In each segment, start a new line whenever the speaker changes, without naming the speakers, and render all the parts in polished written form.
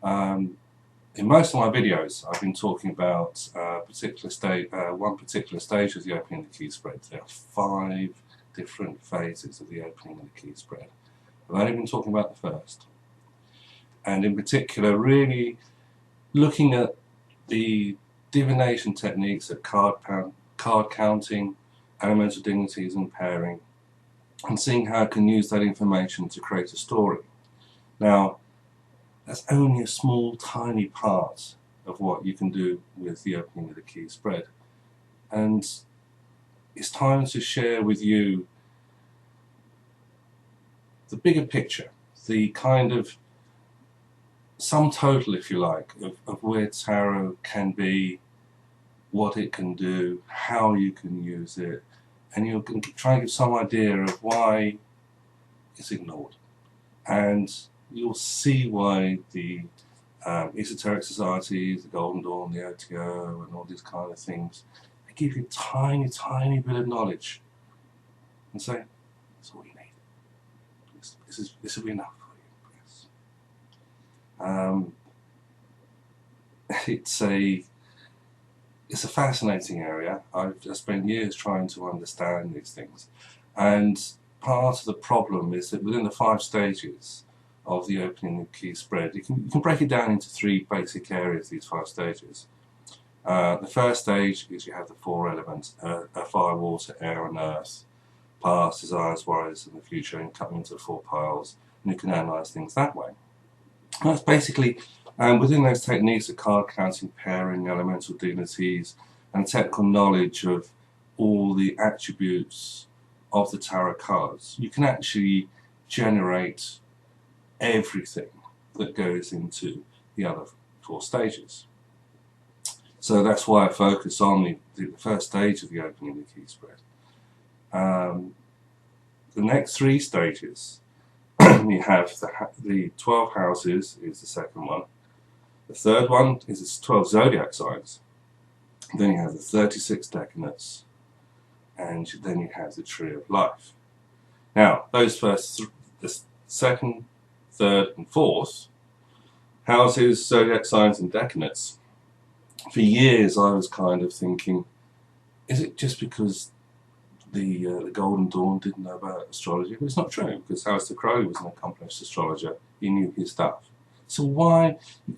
In most of my videos, I've been talking about one particular stage of the opening of the key spread. There are 5 different phases of the opening of the key spread. I've only been talking about the first, and in particular, really looking at the divination techniques of card counting, elemental dignities, and pairing, and seeing how I can use that information to create a story. Now, that's only a small, tiny part of what you can do with the opening of the key spread. And it's time to share with you the bigger picture, the kind of sum total, if you like, of where tarot can be, what it can do, how you can use it, and you'll try and give some idea of why it's ignored. And you'll see why the esoteric societies, the Golden Dawn, the OOTK, and all these kind of things, they give you a tiny, tiny bit of knowledge and say, that's all you need. This will be enough for you. Yes. It's a fascinating area. I've spent years trying to understand these things, and part of the problem is that within the 5 stages of the opening of key spread, you can break it down into 3 basic areas, these 5 stages. The first stage is you have the 4 elements, fire, water, air and earth, past, desires, worries and the future, and cut them into 4 piles, and you can analyse things that way. And that's basically, within those techniques of card counting, pairing, elemental dignities, and technical knowledge of all the attributes of the tarot cards, you can actually generate everything that goes into the other 4 stages. So that's why I focus on the first stage of the opening of the key spread. The next 3 stages, you have the 12 houses is the second one. The third one is the 12 zodiac signs. Then you have the 36 decanates, and then you have the tree of life. Now, those the second, third, and fourth houses, zodiac signs, and decanates. For years, I was kind of thinking, is it just because the Golden Dawn didn't know about astrology? But it's not true, because Aleister Crowley was an accomplished astrologer. He knew his stuff. So why,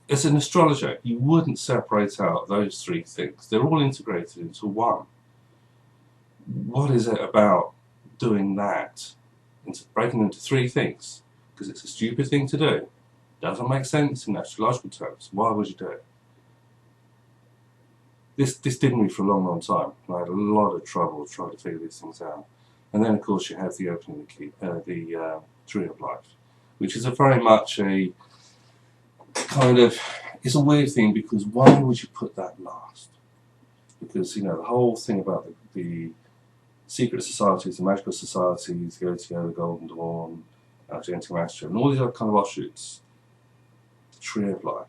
as an astrologer, you wouldn't separate out those 3 things? They're all integrated into one. What is it about doing that, breaking them into 3 things? Because it's a stupid thing to do. Doesn't make sense in astrological terms. Why would you do it? This did me for a long, long time. I had a lot of trouble trying to figure these things out. And then, of course, you have the opening of the tree of life, which is very much a kind of, it's a weird thing, because why would you put that last? Because, you know, the whole thing about the secret societies, the magical societies, the OOTK, the Golden Dawn, Argentum Astra, and all these other kind of offshoots, the tree of life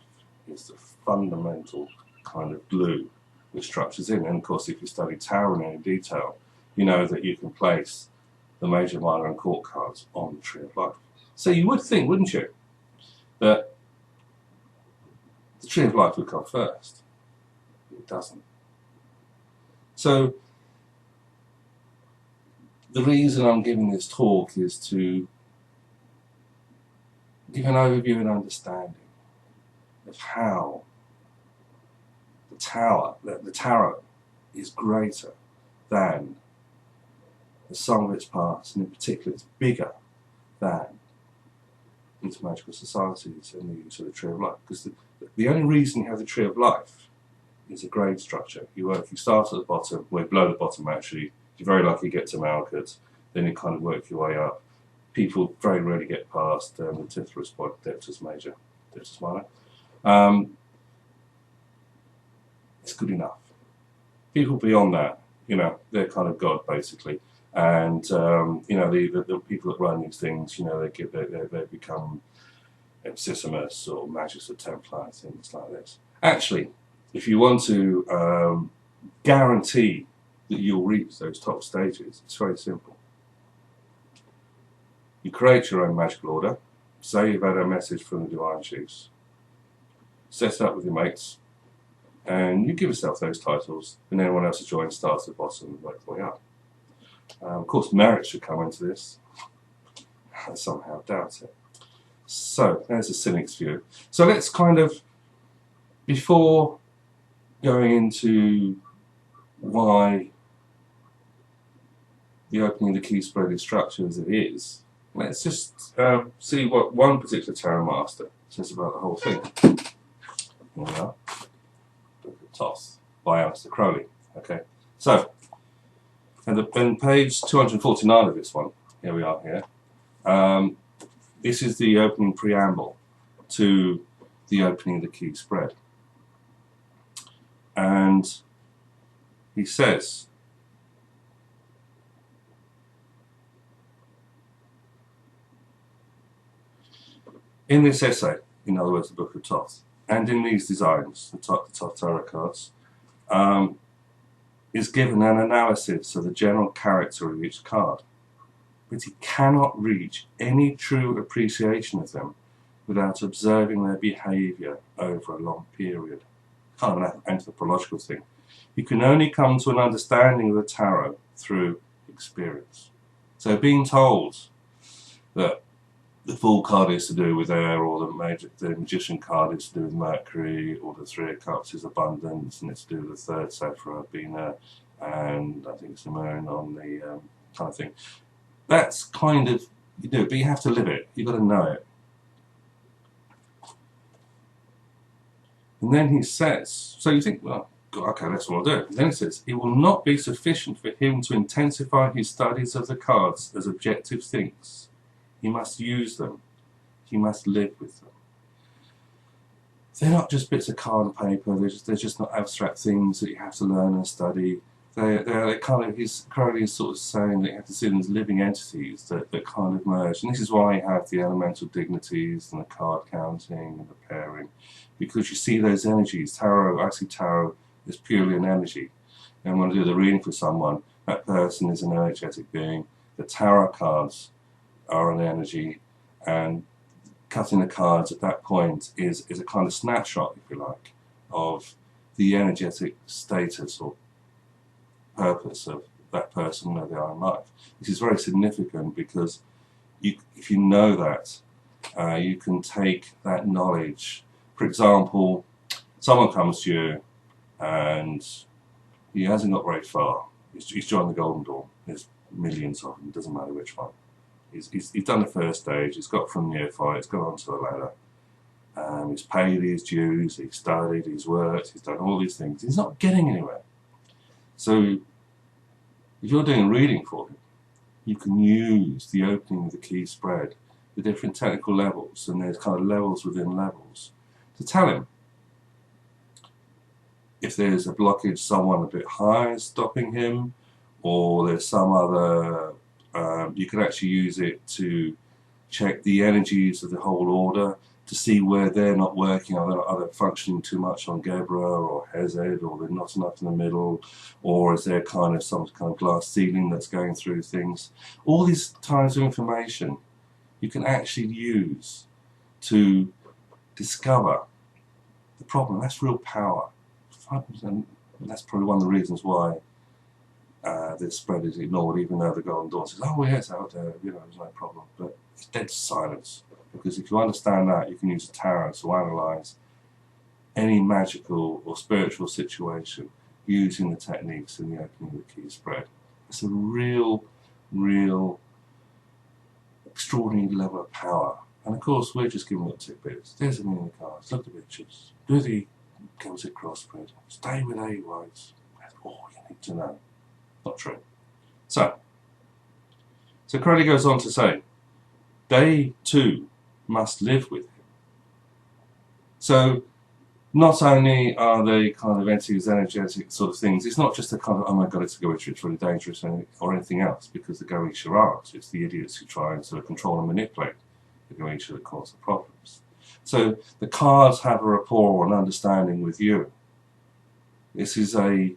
is the fundamental kind of glue which structures in. And of course, if you study tarot in any detail, you know that you can place the major, minor and court cards on the tree of life. So you would think, wouldn't you, that the tree of life would come first. It doesn't. So the reason I'm giving this talk is to give an overview and understanding of how the tarot is greater than the sum of its parts, and in particular it's bigger than intermagical societies and the use of the tree of life. Because the only reason you have the tree of life is a grade structure. You start at the bottom, well, below the bottom actually. You're very lucky to get to Malkuth, then you kind of work your way up. People very rarely get past the Titulus point, Deptus Major, Deptus Minor. It's good enough. People beyond that, you know, they're kind of God basically, and you know, the people that run these things, you know, they become Sissimus or Magus or Templar, things like this. Actually, if you want to guarantee that you'll reach those top stages, it's very simple. You create your own magical order. Say you've had a message from the Divine Chiefs. set it up with your mates, and you give yourself those titles, and anyone else who joins starts at the bottom and works their way up. Of course, merit should come into this. I somehow doubt it. So, there's a cynic's view. So let's kind of, before going into why the opening of the key spread is structured as it is, let's just see what one particular Tarot Master says about the whole thing. Here we are. Book of Thoth by Aleister Crowley. Okay, so, and page 249 of this one, here we are here. This is the opening preamble to the opening of the key spread. And he says, in this essay, in other words, the Book of Thoth, and in these designs, the Thoth tarot cards, is given an analysis of the general character of each card, but he cannot reach any true appreciation of them without observing their behaviour over a long period. Kind of an anthropological thing. You can only come to an understanding of the tarot through experience. So being told that the Fool card is to do with air, or the Magician card is to do with Mercury, or the Three of Cups is abundance, and it's to do with the third Sephira, Bina, and I think it's the moon on the kind of thing. That's kind of, you do it, but you have to live it. You've got to know it. And then he says, so you think, well, okay, that's what I'll do. And then he says, it will not be sufficient for him to intensify his studies of the cards as objective things. He must use them. He must live with them. They're not just bits of card and paper. They're just not abstract things that you have to learn and study. They're kind of, Crowley is sort of saying that you have to see them as living entities that kind of merge. And this is why you have the elemental dignities and the card counting and the pairing, because you see those energies. Tarot, I see tarot as purely an energy. And when I do the reading for someone, that person is an energetic being. The tarot cards are an energy, and cutting the cards at that point is a kind of snapshot, if you like, of the energetic status or purpose of that person where they are in life. This is very significant because if you know that, you can take that knowledge. For example, someone comes to you and he hasn't got very far. He's joined the Golden Dawn. There's millions of them, doesn't matter which one. He's done the first stage, he's got from neophyte, he's got onto the ladder. He's paid his dues, he's studied, he's worked, he's done all these things. He's not getting anywhere. So, if you're doing a reading for him, you can use the opening of the key spread, the different technical levels, and there's kind of levels within levels, to tell him if there's a blockage, someone a bit high is stopping him, or there's some other, you can actually use it to check the energies of the whole order, to see where they're not working, are they functioning too much on Gebra or Hesed, or they're not enough in the middle, or is there kind of some kind of glass ceiling that's going through things. All these kinds of information you can actually use to discover the problem. That's real power. And that's probably one of the reasons why this spread is ignored, even though the Golden Dawn says, oh yes, out there, you know, there's no problem. But it's dead silence. Because if you understand that, you can use a tarot to analyse any magical or spiritual situation using the techniques in the opening of the key spread. It's a real extraordinary level of power. And of course, we're just giving little tidbits. There's the meaning of the cards, look at the pictures, do the Celtic cross spread, stay with A whites. That's all you need to know. Not true. So Crowley goes on to say, they too must live with him. So not only are they kind of entities, energetic sort of things, it's not just a kind of, oh my god, it's a Goetia, it's really dangerous, or anything else, because the Goetia aren't. It's the idiots who try and sort of control and manipulate the Goetia that cause the problems. So the cards have a rapport or an understanding with you. This is a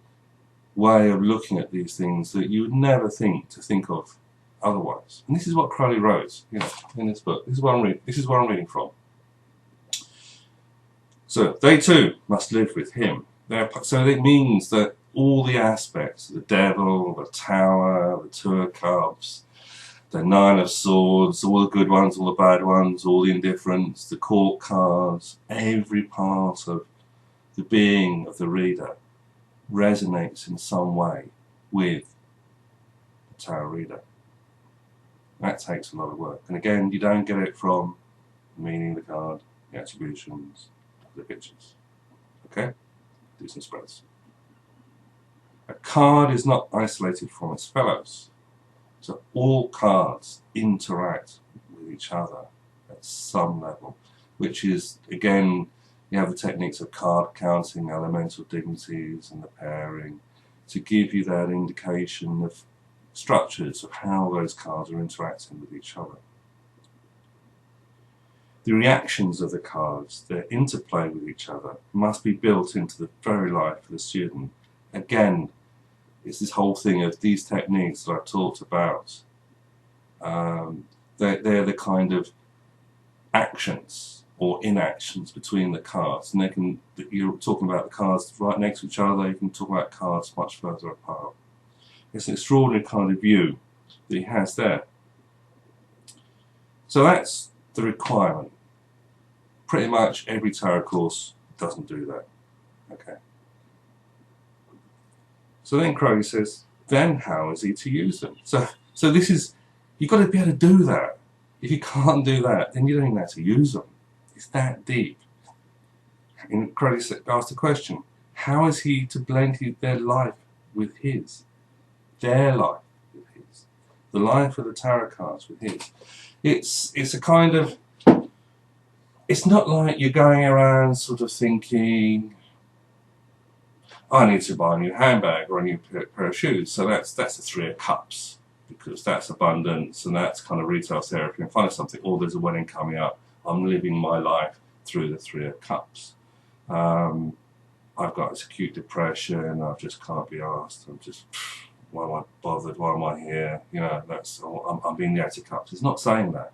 way of looking at these things that you would never think of otherwise. And this is what Crowley wrote, you know, in this book. This is what I'm reading from. So they too must live with him. So it means that all the aspects, the devil, the tower, the two of cups, the nine of swords, all the good ones, all the bad ones, all the indifference, the court cards, every part of the being of the reader resonates in some way with the tarot reader. That takes a lot of work. And again, you don't get it from the meaning of the card, the attributions, the pictures. Okay? Do some spreads. A card is not isolated from its fellows. So all cards interact with each other at some level, which is, again, you have the techniques of card counting, elemental dignities, and the pairing to give you that indication of structures of how those cards are interacting with each other. The reactions of the cards, their interplay with each other, must be built into the very life of the student. Again, it's this whole thing of these techniques that I've talked about. They're the kind of actions or inactions between the cards, and you're talking about the cards right next to each other. You can talk about cards much further apart. It's an extraordinary kind of view that he has there. So that's the requirement. Pretty much every tarot course doesn't do that. Okay. So then Crowley says, then how is he to use them? So this is, you've got to be able to do that. If you can't do that, then you don't even know how to use them. It's that deep. And Crowley asked the question, how is he to blend their life with his? Their life with his. The life of the tarot cards with his. It's a kind of, it's not like you're going around sort of thinking, I need to buy a new handbag or a new pair of shoes. So that's the Three of Cups, because that's abundance and that's kind of retail therapy. And find something, oh, there's a wedding coming up. I'm living my life through the Three of Cups. I've got this acute depression. I just can't be asked. I'm just, why am I bothered? Why am I here? You know, I'm being the Eight of Cups. It's not saying that.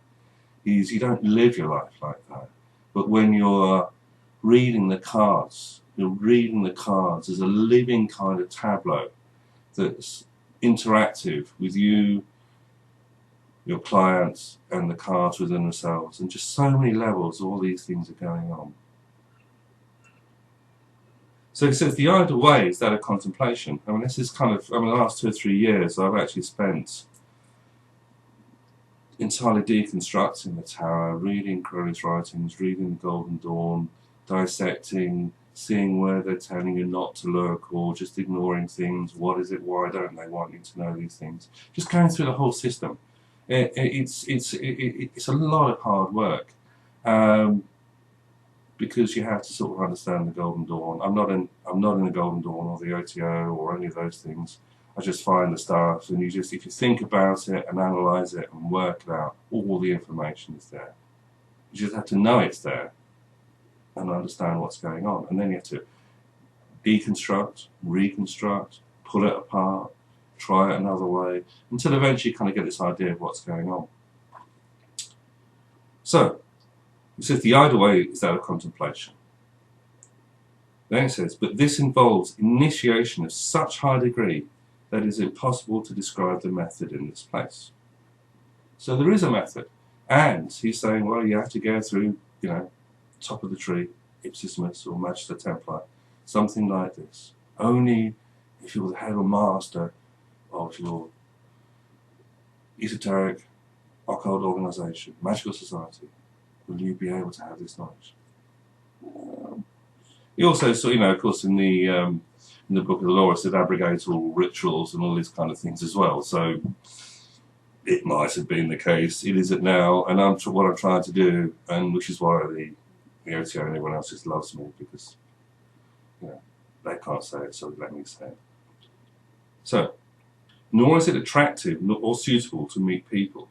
You don't live your life like that. But when you're reading the cards, you're reading the cards as a living kind of tableau that's interactive with you, your clients, and the cards within themselves. And just so many levels, all these things are going on. So he says the ideal way is that of contemplation. I mean, this is kind of, the last 2 or 3 years I've actually spent entirely deconstructing the tarot, reading Crowley's writings, reading the Golden Dawn, dissecting, seeing where they're telling you not to look or just ignoring things. What is it? Why don't they want you to know these things? Just going through the whole system. It's a lot of hard work because you have to sort of understand the Golden Dawn. I'm not in the Golden Dawn or the OTO or any of those things. I just find the stuff, and if you think about it and analyze it and work it out, all the information is there. You just have to know it's there and understand what's going on. And then you have to deconstruct, reconstruct, pull it apart, try it another way, until eventually you kind of get this idea of what's going on. So, he says the ideal way is that of contemplation. Then it says, but this involves initiation of such high degree that it is impossible to describe the method in this place. So there is a method. And he's saying, well, you have to go through, top of the tree, Ipsissimus or Magister Templi, something like this. Only if you're the head or master of your esoteric, occult organization, magical society, will you be able to have this knowledge. He also saw, of course, in the Book of the Law, it said abrogate all rituals and all these kind of things as well. So it might have been the case. It isn't now, and what I'm trying to do, and which is why the OTO and everyone else just loves me, because they can't say it, so let me say it. So, nor is it attractive or suitable to meet people.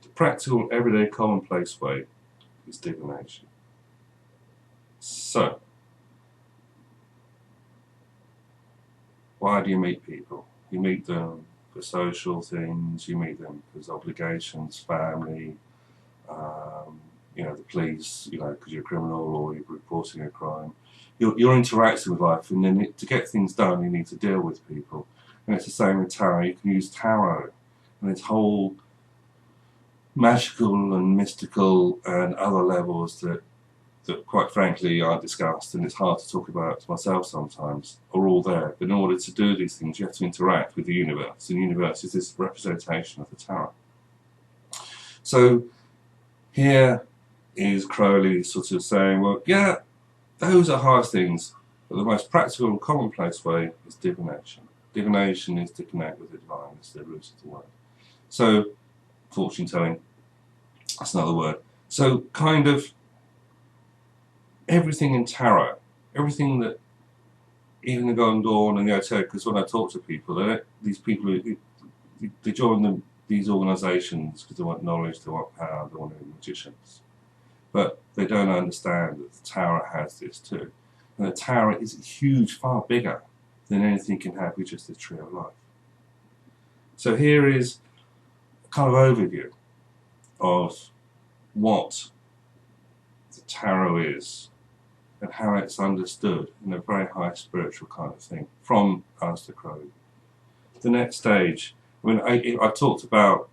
The practical, everyday, commonplace way is divination. So, why do you meet people? You meet them for social things, you meet them because obligations, family, you know, the police, you know, because you're a criminal or you're reporting a crime. You're interacting with life, and then to get things done, you need to deal with people. And it's the same with tarot. You can use tarot and its whole magical and mystical and other levels that quite frankly aren't discussed, and it's hard to talk about to myself sometimes, are all there. But in order to do these things, you have to interact with the universe, and the universe is this representation of the tarot. So here is Crowley sort of saying, well, yeah, those are hard things, but the most practical and commonplace way is divination. Divination is to connect with the divine, it's the root of the word. So, fortune telling, that's another word. So, kind of everything in tarot, everything that, even the Golden Dawn and the OOTK, because when I talk to people, these people, they join these organisations because they want knowledge, they want power, they want to be magicians. But they don't understand that the tarot has this too. And the tarot is huge, far bigger than anything can have with just the tree of life. So here is a kind of overview of what the tarot is and how it's understood in a very high spiritual kind of thing from Aleister Crowley. The next stage, I mean, I talked about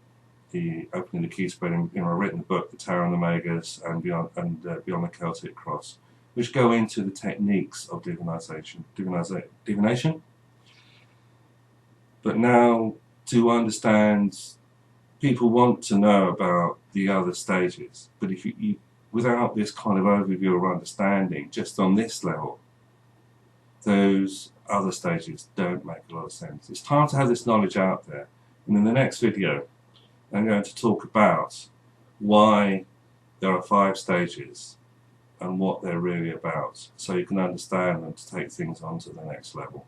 the opening the key spread in my written book, The Tarot and the Magas, and Beyond the Celtic Cross, which go into the techniques of divination. But now, to understand, people want to know about the other stages, but if you without this kind of overview or understanding, just on this level, those other stages don't make a lot of sense. It's time to have this knowledge out there, and in the next video, I'm going to talk about why there are 5 stages and what they're really about, so you can understand them to take things on to the next level.